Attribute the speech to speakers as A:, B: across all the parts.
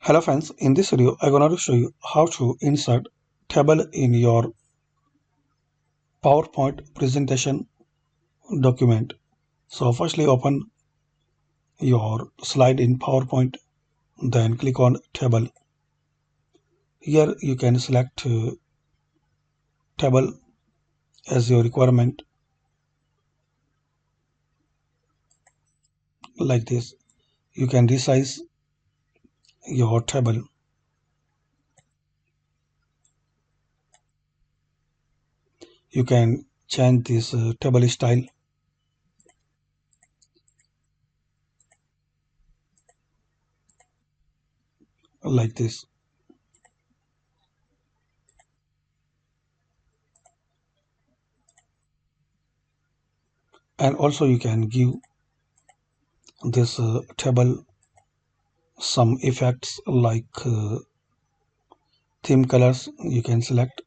A: Hello friends, in this video I'm going to show you how to insert table in your PowerPoint presentation document. So firstly open your slide in PowerPoint, then click on table. Here you can select table as your requirement like this. You can resize your table. You can change this table style like this. And also you can give this table some effects like theme colors. You can select.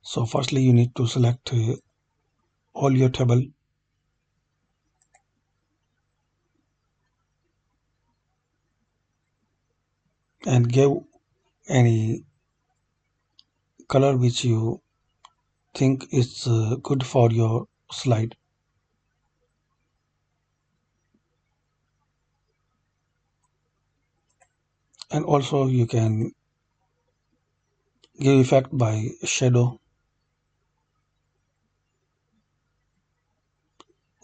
A: So firstly you need to select all your table and give any color which you think is good for your slide. And also you can give effect by shadow,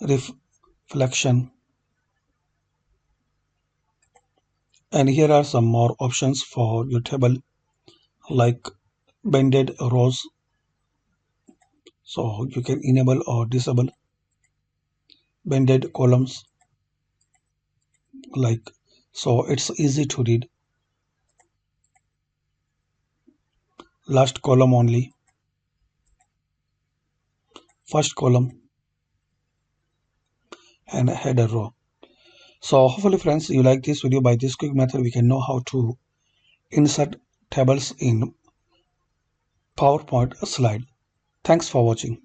A: reflection, and here are some more options for your table like banded rows. So you can enable or disable banded columns like, so it's easy to read. Last column only, first column, and header row. So hopefully friends you like this video. By this quick method we can know how to insert tables in PowerPoint slide. Thanks for watching.